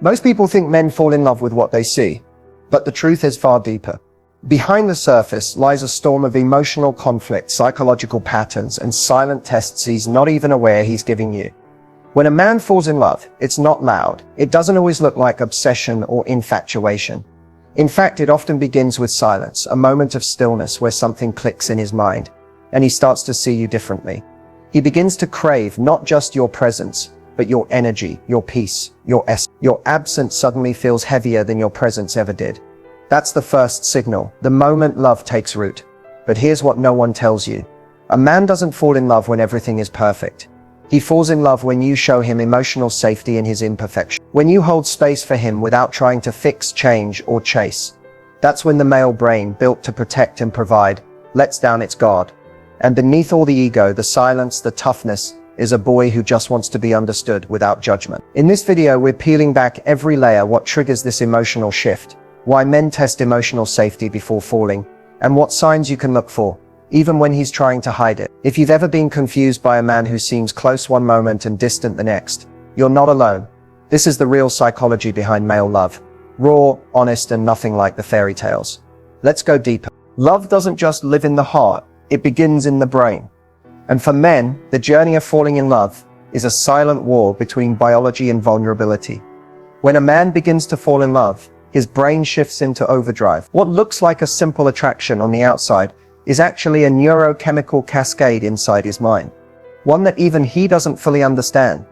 Most people think men fall in love with what they see, but the truth is far deeper. Behind the surface lies a storm of emotional conflict, psychological patterns, and silent tests he's not even aware he's giving you. When a man falls in love, it's not loud. It doesn't always look like obsession or infatuation. In fact, it often begins with silence, a moment of stillness where something clicks in his mind, and he starts to see you differently. He begins to crave not just your presence, but your energy, your peace, your essence. Your absence suddenly feels heavier than your presence ever did. That's the first signal, the moment love takes root. But here's what no one tells you. A man doesn't fall in love when everything is perfect. He falls in love when you show him emotional safety in his imperfection. When you hold space for him without trying to fix, change, or chase. That's when the male brain, built to protect and provide, lets down its guard. And beneath all the ego, the silence, the toughness, is a boy who just wants to be understood without judgment. In this video, we're peeling back every layer, what triggers this emotional shift, why men test emotional safety before falling, and what signs you can look for, even when he's trying to hide it. If you've ever been confused by a man who seems close one moment and distant the next, you're not alone. This is the real psychology behind male love. Raw, honest, and nothing like the fairy tales. Let's go deeper. Love doesn't just live in the heart, it begins in the brain. And for men, the journey of falling in love is a silent war between biology and vulnerability. When a man begins to fall in love, his brain shifts into overdrive. What looks like a simple attraction on the outside is actually a neurochemical cascade inside his mind. One that even he doesn't fully understand.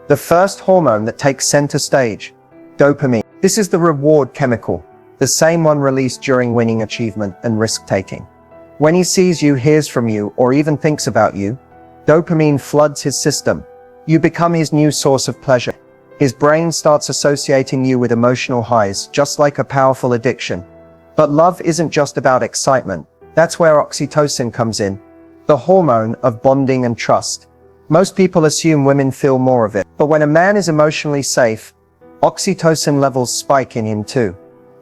The first hormone that takes center stage, dopamine. This is the reward chemical, the same one released during winning, achievement, and risk-taking. When he sees you, hears from you, or even thinks about you, dopamine floods his system. You become his new source of pleasure. His brain starts associating you with emotional highs, just like a powerful addiction. But love isn't just about excitement. That's where oxytocin comes in, the hormone of bonding and trust. Most people assume women feel more of it, but when a man is emotionally safe, oxytocin levels spike in him too.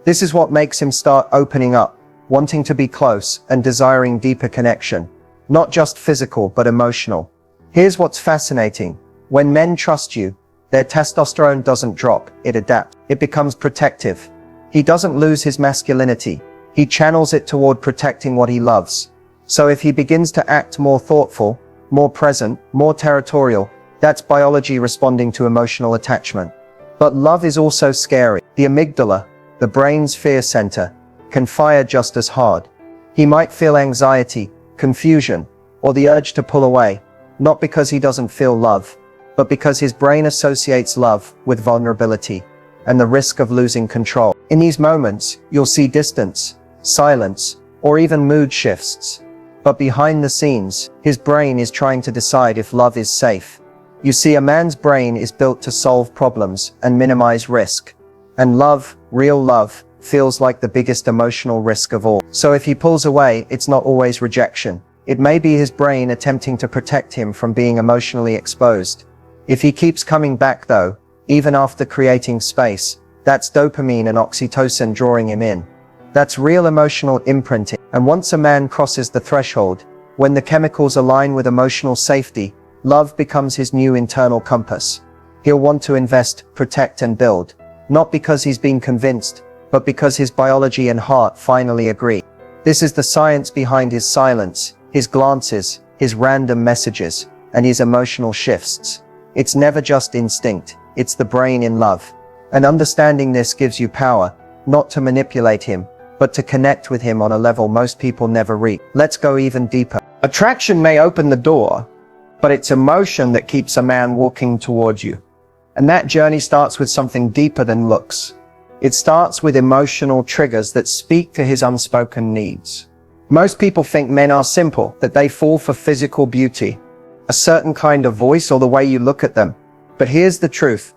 This is what makes him start opening up, wanting to be close and desiring deeper connection, not just physical but emotional. Here's what's fascinating. When men trust you, their testosterone doesn't drop, it adapts. It becomes protective. He doesn't lose his masculinity. He channels it toward protecting what he loves. So if he begins to act more thoughtful, more present, more territorial, that's biology responding to emotional attachment. But love is also scary. The amygdala, the brain's fear center, can fire just as hard. He might feel anxiety, confusion, or the urge to pull away, not because he doesn't feel love, but because his brain associates love with vulnerability and the risk of losing control. In these moments, you'll see distance, silence, or even mood shifts. But behind the scenes, his brain is trying to decide if love is safe. You see, a man's brain is built to solve problems and minimize risk. And love, real love, feels like the biggest emotional risk of all. So if he pulls away, it's not always rejection. It may be his brain attempting to protect him from being emotionally exposed. If he keeps coming back though, even after creating space, that's dopamine and oxytocin drawing him in. That's real emotional imprinting. And once a man crosses the threshold, when the chemicals align with emotional safety, love becomes his new internal compass. He'll want to invest, protect, and build, not because he's been convinced, but because his biology and heart finally agree. This is the science behind his silence, his glances, his random messages, and his emotional shifts. It's never just instinct, it's the brain in love. And understanding this gives you power, not to manipulate him, but to connect with him on a level most people never reach. Let's go even deeper. Attraction may open the door, but it's emotion that keeps a man walking towards you. And that journey starts with something deeper than looks. It starts with emotional triggers that speak to his unspoken needs. Most people think men are simple, that they fall for physical beauty, a certain kind of voice, or the way you look at them. But here's the truth.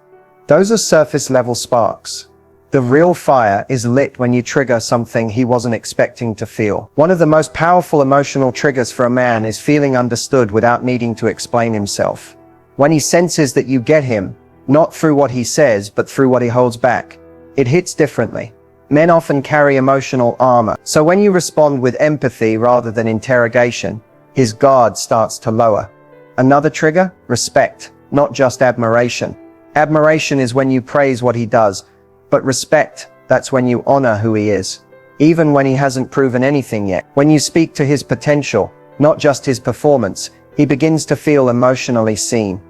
Those are surface level sparks. The real fire is lit when you trigger something he wasn't expecting to feel. One of the most powerful emotional triggers for a man is feeling understood without needing to explain himself. When he senses that you get him, not through what he says, but through what he holds back, it hits differently. Men often carry emotional armor, so when you respond with empathy rather than interrogation, his guard starts to lower. Another trigger? Respect, not just admiration. Admiration is when you praise what he does, but respect, that's when you honor who he is, even when he hasn't proven anything yet. When you speak to his potential, not just his performance, he begins to feel emotionally seen.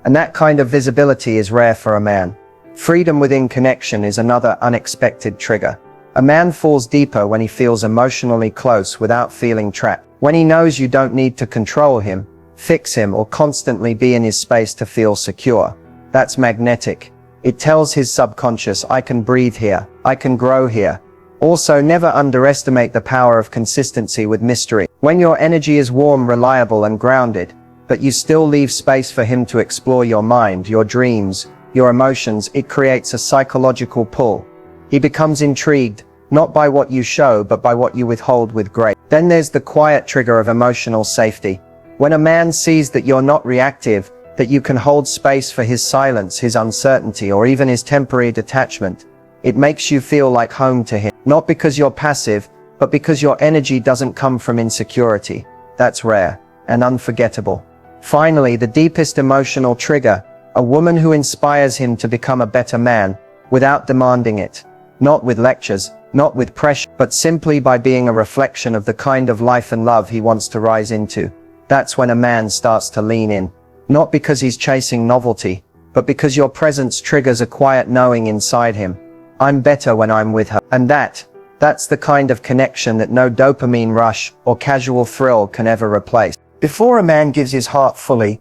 And that kind of visibility is rare for a man. Freedom within connection is another unexpected trigger. A man falls deeper when he feels emotionally close without feeling trapped. When he knows you don't need to control him, fix him, or constantly be in his space to feel secure. That's magnetic. It tells his subconscious, I can breathe here, I can grow here. Also, never underestimate the power of consistency with mystery. When your energy is warm, reliable, and grounded, but you still leave space for him to explore your mind, your dreams, your emotions, it creates a psychological pull. He becomes intrigued, not by what you show, but by what you withhold with grace. Then there's the quiet trigger of emotional safety. When a man sees that you're not reactive, that you can hold space for his silence, his uncertainty, or even his temporary detachment, it makes you feel like home to him. Not because you're passive, but because your energy doesn't come from insecurity. That's rare and unforgettable. Finally, the deepest emotional trigger, a woman who inspires him to become a better man, without demanding it. Not with lectures, not with pressure, but simply by being a reflection of the kind of life and love he wants to rise into. That's when a man starts to lean in. Not because he's chasing novelty, but because your presence triggers a quiet knowing inside him. I'm better when I'm with her. And that's the kind of connection that no dopamine rush or casual thrill can ever replace. Before a man gives his heart fully,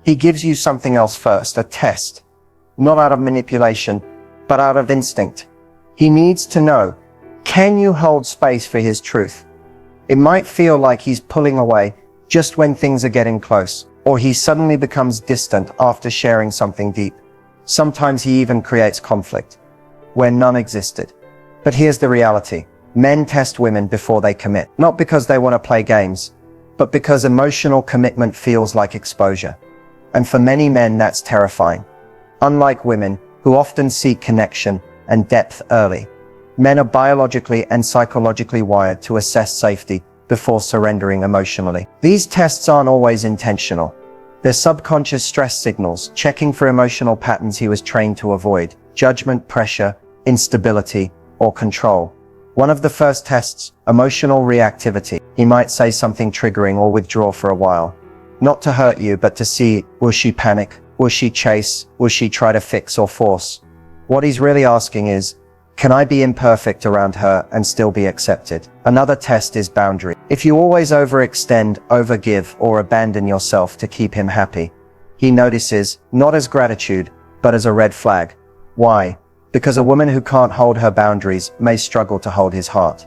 he gives you something else first, a test. Not out of manipulation, but out of instinct. He needs to know, can you hold space for his truth? It might feel like he's pulling away just when things are getting close, or he suddenly becomes distant after sharing something deep. Sometimes he even creates conflict, where none existed. But here's the reality. Men test women before they commit, not because they want to play games, but because emotional commitment feels like exposure. And for many men, that's terrifying. Unlike women, who often seek connection and depth early, men are biologically and psychologically wired to assess safety before surrendering emotionally. These tests aren't always intentional. They're subconscious stress signals, checking for emotional patterns he was trained to avoid: judgment, pressure, instability, or control. One of the first tests, emotional reactivity. He might say something triggering or withdraw for a while. Not to hurt you, but to see, will she panic? Will she chase? Will she try to fix or force? What he's really asking is, can I be imperfect around her and still be accepted? Another test is boundary. If you always overextend, overgive, or abandon yourself to keep him happy, he notices, not as gratitude, but as a red flag. Why? Because a woman who can't hold her boundaries may struggle to hold his heart.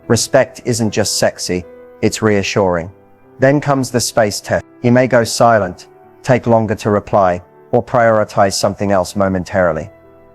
Respect isn't just sexy, it's reassuring. Then comes the space test. He may go silent, take longer to reply, or prioritize something else momentarily.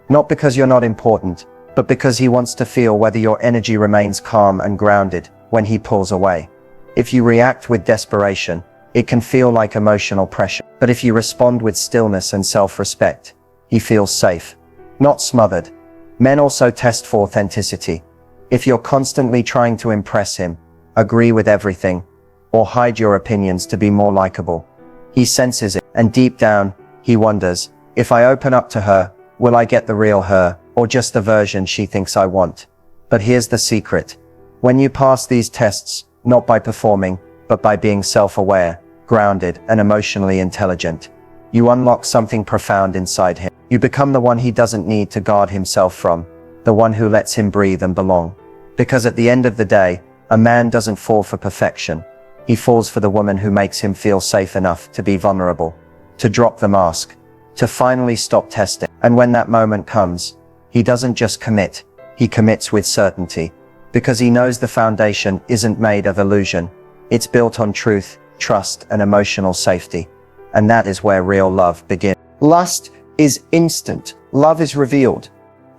Not because you're not important, but because he wants to feel whether your energy remains calm and grounded when he pulls away. If you react with desperation, it can feel like emotional pressure. But if you respond with stillness and self-respect, he feels safe, not smothered. Men also test for authenticity. If you're constantly trying to impress him, agree with everything, or hide your opinions to be more likable, he senses it, and deep down, he wonders, if I open up to her, will I get the real her, or just the version she thinks I want? But here's the secret. When you pass these tests, not by performing, but by being self-aware, grounded, and emotionally intelligent, you unlock something profound inside him. You become the one he doesn't need to guard himself from, the one who lets him breathe and belong. Because at the end of the day, a man doesn't fall for perfection. He falls for the woman who makes him feel safe enough to be vulnerable, to drop the mask, to finally stop testing. And when that moment comes, he doesn't just commit, he commits with certainty, because he knows the foundation isn't made of illusion. It's built on truth, trust, and emotional safety. And that is where real love begins. Lust is instant, love is revealed.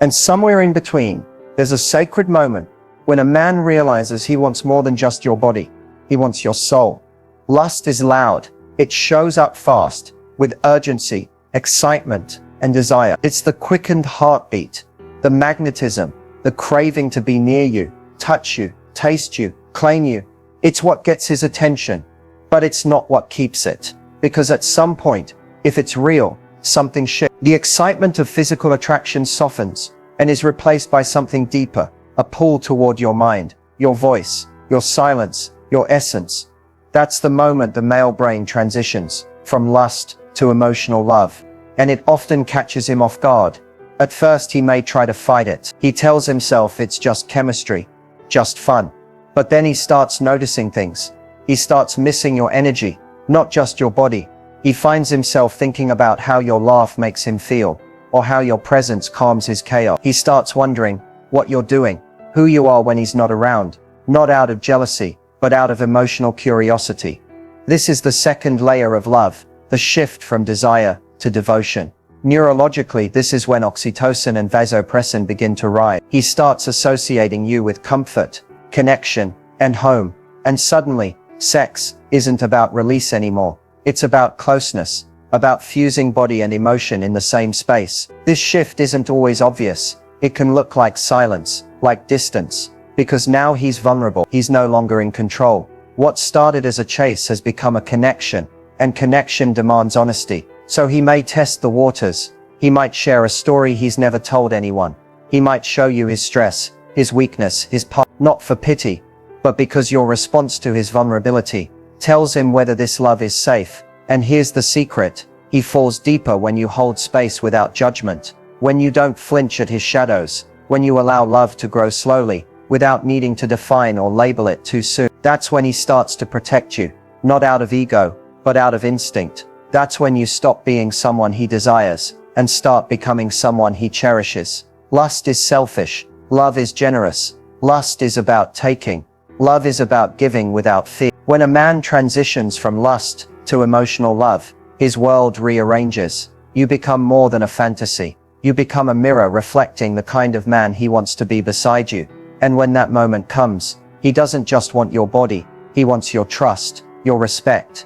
And somewhere in between, there's a sacred moment when a man realizes he wants more than just your body. He wants your soul. Lust is loud. It shows up fast, with urgency, excitement, and desire. It's the quickened heartbeat, the magnetism, the craving to be near you, touch you, taste you, claim you. It's what gets his attention, but it's not what keeps it. Because at some point, if it's real, something shifts. The excitement of physical attraction softens and is replaced by something deeper, a pull toward your mind, your voice, your silence, your essence. That's the moment the male brain transitions from lust to emotional love, and it often catches him off guard. At first he may try to fight it. He tells himself it's just chemistry, just fun. But then he starts noticing things. He starts missing your energy, not just your body. He finds himself thinking about how your laugh makes him feel, or how your presence calms his chaos. He starts wondering what you're doing, who you are when he's not around, not out of jealousy, but out of emotional curiosity. This is the second layer of love, the shift from desire to devotion. Neurologically, this is when oxytocin and vasopressin begin to rise. He starts associating you with comfort, connection, and home. And suddenly, sex isn't about release anymore. It's about closeness, about fusing body and emotion in the same space. This shift isn't always obvious. It can look like silence, like distance, because now he's vulnerable. He's no longer in control. What started as a chase has become a connection, and connection demands honesty. So he may test the waters. He might share a story he's never told anyone. He might show you his stress, his weakness, his part, not for pity, but because your response to his vulnerability tells him whether this love is safe. And here's the secret. He falls deeper when you hold space without judgment, when you don't flinch at his shadows, when you allow love to grow slowly, without needing to define or label it too soon. That's when he starts to protect you, not out of ego, but out of instinct. That's when you stop being someone he desires, and start becoming someone he cherishes. Lust is selfish. Love is generous. Lust is about taking. Love is about giving without fear. When a man transitions from lust to emotional love, his world rearranges. You become more than a fantasy. You become a mirror reflecting the kind of man he wants to be beside you. And when that moment comes, he doesn't just want your body. He wants your trust, your respect,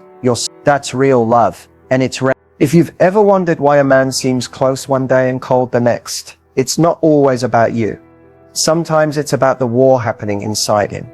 that's real love. And it's rare. If you've ever wondered why a man seems close one day and cold the next, it's not always about you. Sometimes it's about the war happening inside him.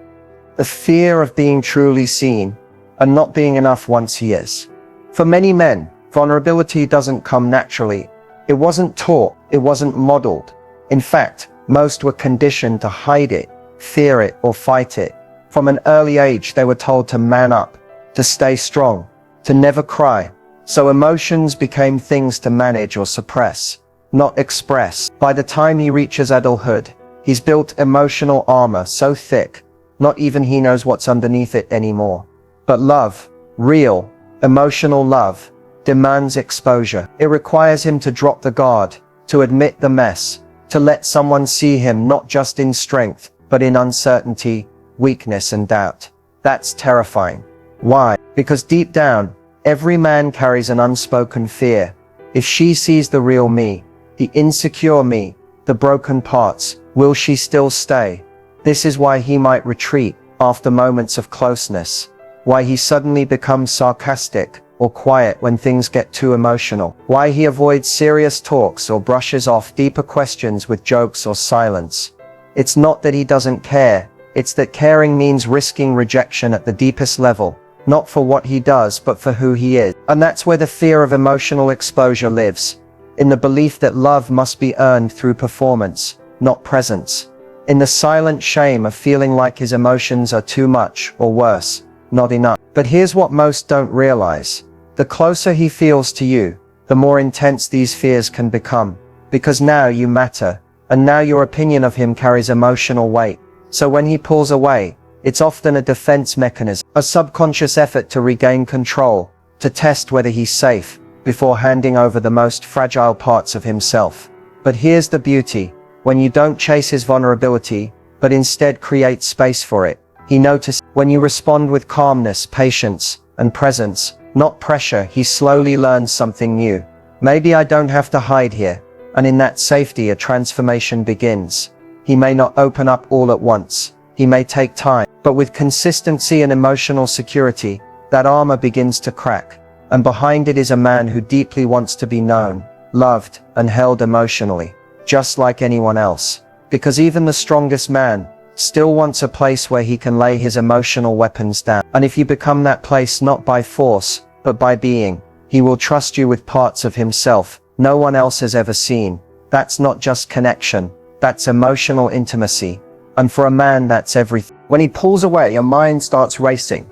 The fear of being truly seen and not being enough once he is. For many men, vulnerability doesn't come naturally. It wasn't taught. It wasn't modeled. In fact, most were conditioned to hide it, fear it, or fight it. From an early age, they were told to man up, to stay strong, to never cry. So emotions became things to manage or suppress, not express. By the time he reaches adulthood, he's built emotional armor so thick, not even he knows what's underneath it anymore. But love, real, emotional love, demands exposure. It requires him to drop the guard, to admit the mess, to let someone see him not just in strength, but in uncertainty, weakness, and doubt. That's terrifying. Why? Because deep down, every man carries an unspoken fear. If she sees the real me, the insecure me, the broken parts, will she still stay? This is why he might retreat after moments of closeness, why he suddenly becomes sarcastic or quiet when things get too emotional, why he avoids serious talks or brushes off deeper questions with jokes or silence. It's not that he doesn't care, it's that caring means risking rejection at the deepest level, not for what he does but for who he is. And that's where the fear of emotional exposure lives, in the belief that love must be earned through performance, not presence, in the silent shame of feeling like his emotions are too much, or worse, not enough. But here's what most don't realize. The closer he feels to you, the more intense these fears can become, because now you matter, and now your opinion of him carries emotional weight. So when he pulls away, it's often a defense mechanism, a subconscious effort to regain control, to test whether he's safe, before handing over the most fragile parts of himself. But here's the beauty. When you don't chase his vulnerability, but instead create space for it, he notices. When you respond with calmness, patience, and presence, not pressure, he slowly learns something new. Maybe I don't have to hide here. And in that safety, a transformation begins. He may not open up all at once. He may take time. But with consistency and emotional security, that armor begins to crack. And behind it is a man who deeply wants to be known, loved, and held emotionally, just like anyone else. Because even the strongest man still wants a place where he can lay his emotional weapons down. And if you become that place not by force, but by being, he will trust you with parts of himself no one else has ever seen. That's not just connection, that's emotional intimacy. And for a man, that's everything. When he pulls away, your mind starts racing.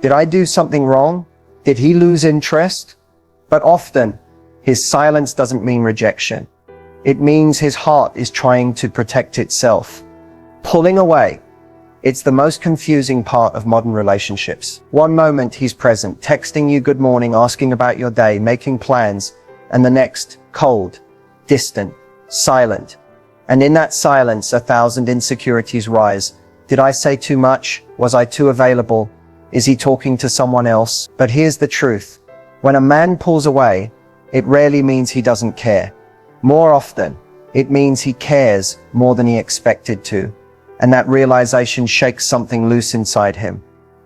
Did I do something wrong? Did he lose interest? But often, his silence doesn't mean rejection. It means his heart is trying to protect itself. Pulling away. It's the most confusing part of modern relationships. One moment he's present, texting you good morning, asking about your day, making plans, and the next, cold, distant, silent. And in that silence, 1,000 insecurities rise. Did I say too much? Was I too available? Is he talking to someone else? But here's the truth. When a man pulls away, it rarely means he doesn't care. More often, it means he cares more than he expected to. And that realization shakes something loose inside him.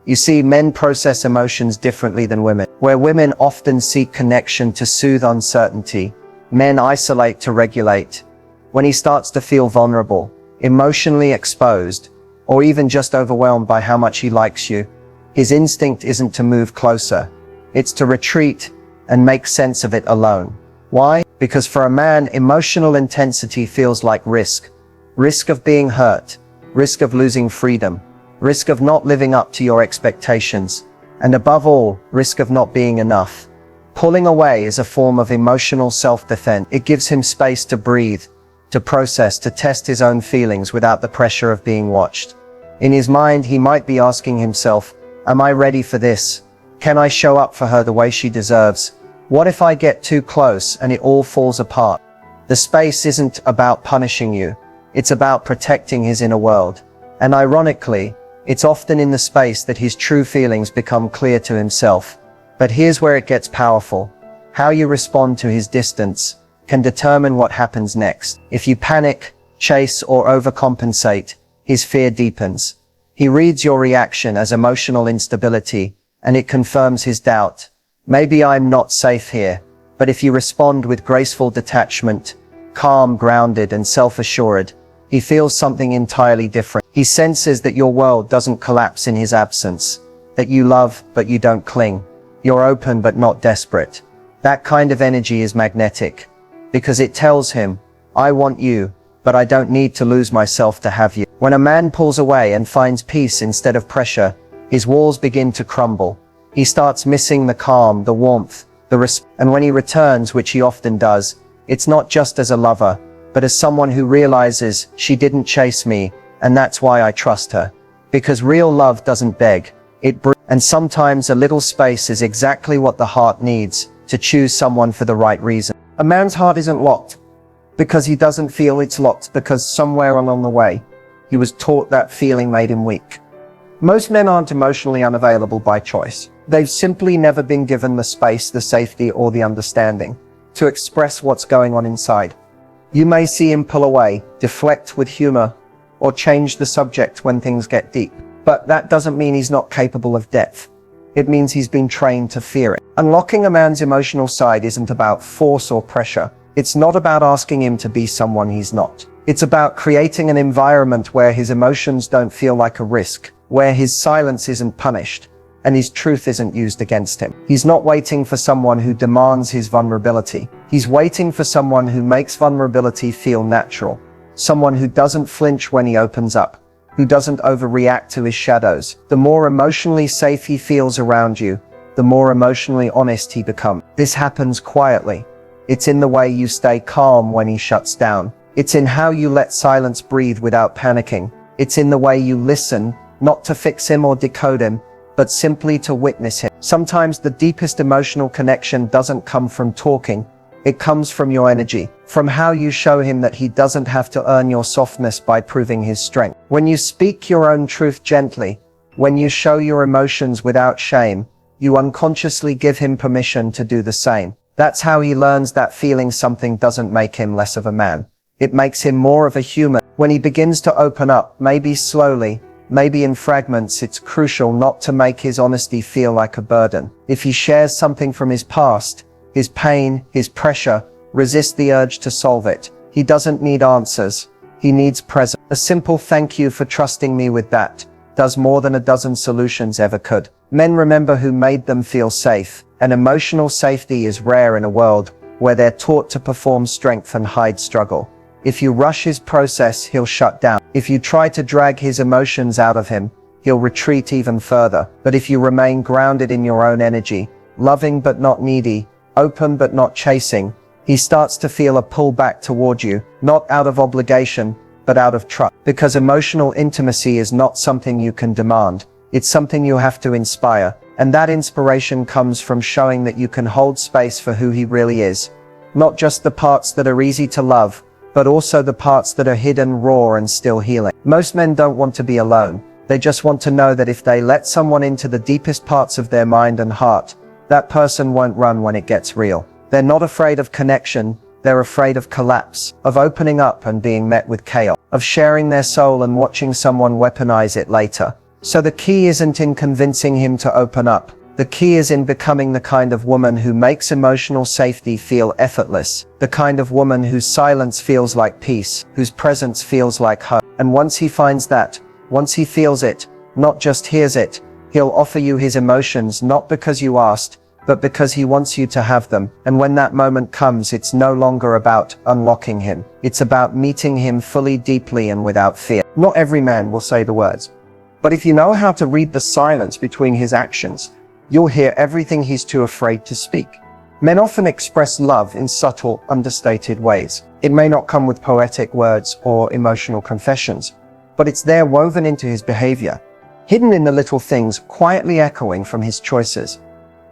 You see, men process emotions differently than women. Where women often seek connection to soothe uncertainty, men isolate to regulate. When he starts to feel vulnerable, emotionally exposed, or even just overwhelmed by how much he likes you, his instinct isn't to move closer. It's to retreat and make sense of it alone. Why? Because for a man, emotional intensity feels like risk. Risk of being hurt, risk of losing freedom, risk of not living up to your expectations, and above all, risk of not being enough. Pulling away is a form of emotional self-defense. It gives him space to breathe, to process, to test his own feelings without the pressure of being watched. In his mind, he might be asking himself, am I ready for this? Can I show up for her the way she deserves? What if I get too close and it all falls apart? The space isn't about punishing you. It's about protecting his inner world. And ironically, it's often in the space that his true feelings become clear to himself. But here's where it gets powerful. How you respond to his distance can determine what happens next. If you panic, chase, or overcompensate, his fear deepens. He reads your reaction as emotional instability, and it confirms his doubt. Maybe I'm not safe here. But if you respond with graceful detachment, calm, grounded, and self-assured, he feels something entirely different. He senses that your world doesn't collapse in his absence, that you love, but you don't cling. You're open, but not desperate. That kind of energy is magnetic, because it tells him, I want you, but I don't need to lose myself to have you. When a man pulls away and finds peace instead of pressure, his walls begin to crumble. He starts missing the calm, the warmth, and when he returns, which he often does, it's not just as a lover, but as someone who realizes she didn't chase me, and that's why I trust her. Because real love doesn't beg, and sometimes a little space is exactly what the heart needs to choose someone for the right reason. A man's heart isn't locked because he doesn't feel it's locked, because somewhere along the way, he was taught that feeling made him weak. Most men aren't emotionally unavailable by choice. They've simply never been given the space, the safety, or the understanding to express what's going on inside. You may see him pull away, deflect with humor, or change the subject when things get deep. But that doesn't mean he's not capable of depth. It means he's been trained to fear it. Unlocking a man's emotional side isn't about force or pressure. It's not about asking him to be someone he's not. It's about creating an environment where his emotions don't feel like a risk, where his silence isn't punished, and his truth isn't used against him. He's not waiting for someone who demands his vulnerability. He's waiting for someone who makes vulnerability feel natural. Someone who doesn't flinch when he opens up, who doesn't overreact to his shadows. The more emotionally safe he feels around you, the more emotionally honest he becomes. This happens quietly. It's in the way you stay calm when he shuts down. It's in how you let silence breathe without panicking. It's in the way you listen, not to fix him or decode him, but simply to witness him. Sometimes the deepest emotional connection doesn't come from talking. It comes from your energy, from how you show him that he doesn't have to earn your softness by proving his strength. When you speak your own truth gently, when you show your emotions without shame, you unconsciously give him permission to do the same. That's how he learns that feeling something doesn't make him less of a man. It makes him more of a human. When he begins to open up, maybe slowly, maybe in fragments, it's crucial not to make his honesty feel like a burden. If he shares something from his past, his pain, his pressure, resist the urge to solve it. He doesn't need answers. He needs presence. A simple thank you for trusting me with that does more than a dozen solutions ever could. Men remember who made them feel safe, and emotional safety is rare in a world where they're taught to perform strength and hide struggle. If you rush his process, he'll shut down. If you try to drag his emotions out of him, he'll retreat even further. But if you remain grounded in your own energy, loving but not needy, open but not chasing, he starts to feel a pull back toward you, not out of obligation, but out of trust. Because emotional intimacy is not something you can demand, it's something you have to inspire. And that inspiration comes from showing that you can hold space for who he really is. Not just the parts that are easy to love, but also the parts that are hidden, raw, and still healing. Most men don't want to be alone. They just want to know that if they let someone into the deepest parts of their mind and heart, that person won't run when it gets real. They're not afraid of connection, they're afraid of collapse, of opening up and being met with chaos, of sharing their soul and watching someone weaponize it later. So the key isn't in convincing him to open up. The key is in becoming the kind of woman who makes emotional safety feel effortless, the kind of woman whose silence feels like peace, whose presence feels like home. And once he finds that, once he feels it, not just hears it, he'll offer you his emotions not because you asked, but because he wants you to have them. And when that moment comes, it's no longer about unlocking him. It's about meeting him fully, deeply, and without fear. Not every man will say the words, but if you know how to read the silence between his actions, you'll hear everything he's too afraid to speak. Men often express love in subtle, understated ways. It may not come with poetic words or emotional confessions, but it's there woven into his behavior, hidden in the little things, quietly echoing from his choices.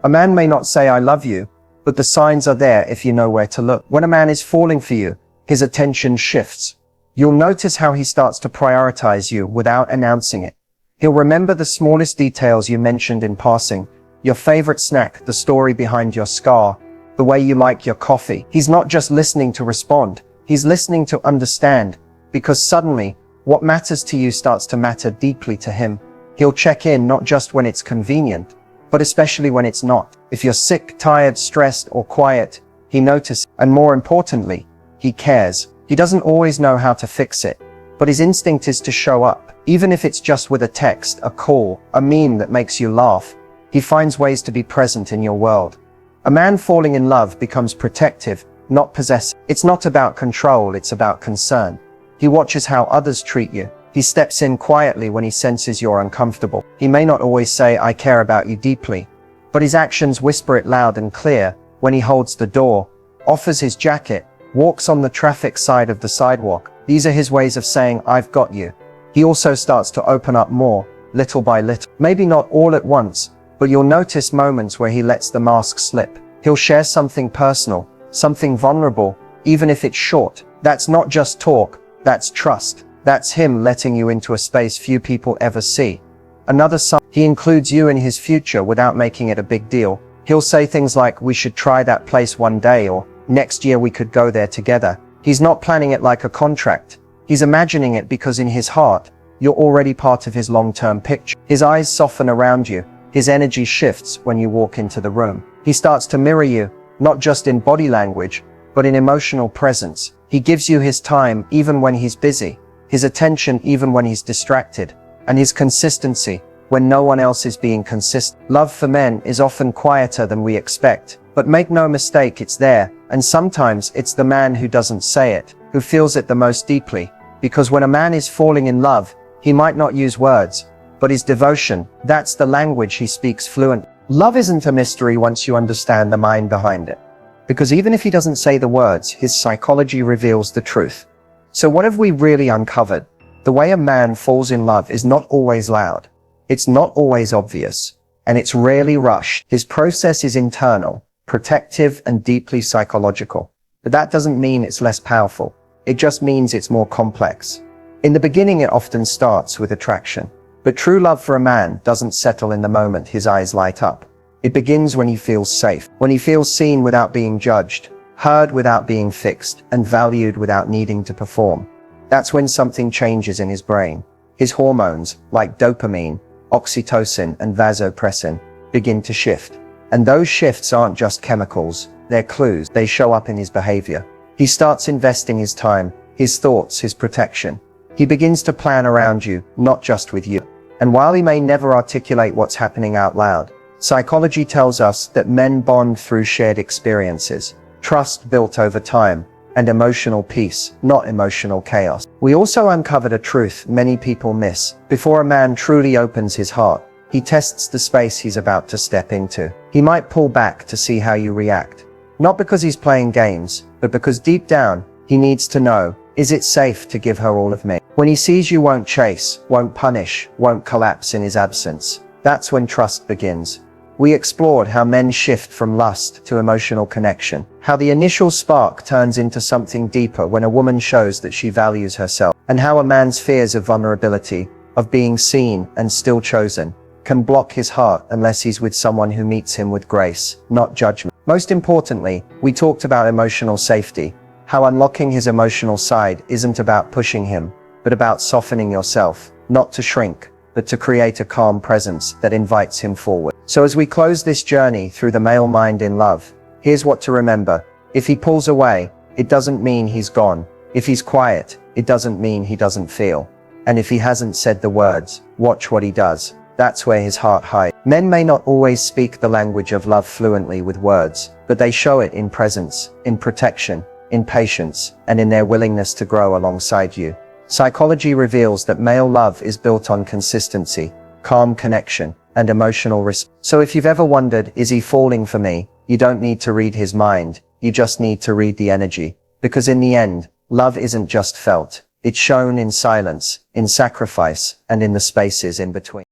A man may not say, "I love you," but the signs are there if you know where to look. When a man is falling for you, his attention shifts. You'll notice how he starts to prioritize you without announcing it. He'll remember the smallest details you mentioned in passing, your favorite snack, the story behind your scar, the way you like your coffee. He's not just listening to respond, he's listening to understand, because suddenly, what matters to you starts to matter deeply to him. He'll check in not just when it's convenient, but especially when it's not. If you're sick, tired, stressed, or quiet, he notices, and more importantly, he cares. He doesn't always know how to fix it, but his instinct is to show up, even if it's just with a text, a call, a meme that makes you laugh. He finds ways to be present in your world. A man falling in love becomes protective, not possessive. It's not about control, it's about concern. He watches how others treat you. He steps in quietly when he senses you're uncomfortable. He may not always say, "I care about you deeply," but his actions whisper it loud and clear when he holds the door, offers his jacket, walks on the traffic side of the sidewalk. These are his ways of saying, "I've got you." He also starts to open up more, little by little. Maybe not all at once, but you'll notice moments where he lets the mask slip. He'll share something personal, something vulnerable, even if it's short. That's not just talk, that's trust. That's him letting you into a space few people ever see. Another sign, he includes you in his future without making it a big deal. He'll say things like, "We should try that place one day," or "Next year we could go there together." He's not planning it like a contract. He's imagining it because in his heart, you're already part of his long-term picture. His eyes soften around you. His energy shifts when you walk into the room. He starts to mirror you, not just in body language, but in emotional presence. He gives you his time even when he's busy, his attention even when he's distracted, and his consistency when no one else is being consistent. Love for men is often quieter than we expect, but make no mistake, it's there, and sometimes it's the man who doesn't say it, who feels it the most deeply, because when a man is falling in love, he might not use words, but his devotion, that's the language he speaks fluent. Love isn't a mystery once you understand the mind behind it, because even if he doesn't say the words, his psychology reveals the truth. So what have we really uncovered? The way a man falls in love is not always loud. It's not always obvious, and it's rarely rushed. His process is internal, protective, and deeply psychological. But that doesn't mean it's less powerful. It just means it's more complex. In the beginning, it often starts with attraction. But true love for a man doesn't settle in the moment his eyes light up. It begins when he feels safe, when he feels seen without being judged, heard without being fixed, and valued without needing to perform. That's when something changes in his brain. His hormones, like dopamine, oxytocin, and vasopressin, begin to shift. And those shifts aren't just chemicals, they're clues. They show up in his behavior. He starts investing his time, his thoughts, his protection. He begins to plan around you, not just with you. And while he may never articulate what's happening out loud, psychology tells us that men bond through shared experiences. trust built over time, and emotional peace, not emotional chaos. We also uncovered a truth many people miss. Before a man truly opens his heart, he tests the space he's about to step into. He might pull back to see how you react. Not because he's playing games, but because deep down, he needs to know, is it safe to give her all of me? When he sees you won't chase, won't punish, won't collapse in his absence, that's when trust begins. We explored how men shift from lust to emotional connection, how the initial spark turns into something deeper when a woman shows that she values herself, and how a man's fears of vulnerability, of being seen and still chosen, can block his heart unless he's with someone who meets him with grace, not judgment. Most importantly, we talked about emotional safety, how unlocking his emotional side isn't about pushing him, but about softening yourself, not to shrink, but to create a calm presence that invites him forward. So as we close this journey through the male mind in love, here's what to remember. If he pulls away, it doesn't mean he's gone. If he's quiet, it doesn't mean he doesn't feel. And if he hasn't said the words, watch what he does. That's where his heart hides. Men may not always speak the language of love fluently with words, but they show it in presence, in protection, in patience, and in their willingness to grow alongside you. Psychology reveals that male love is built on consistency, calm connection, and emotional respect. So if you've ever wondered, is he falling for me? You don't need to read his mind. You just need to read the energy. Because in the end, love isn't just felt. It's shown in silence, in sacrifice, and in the spaces in between.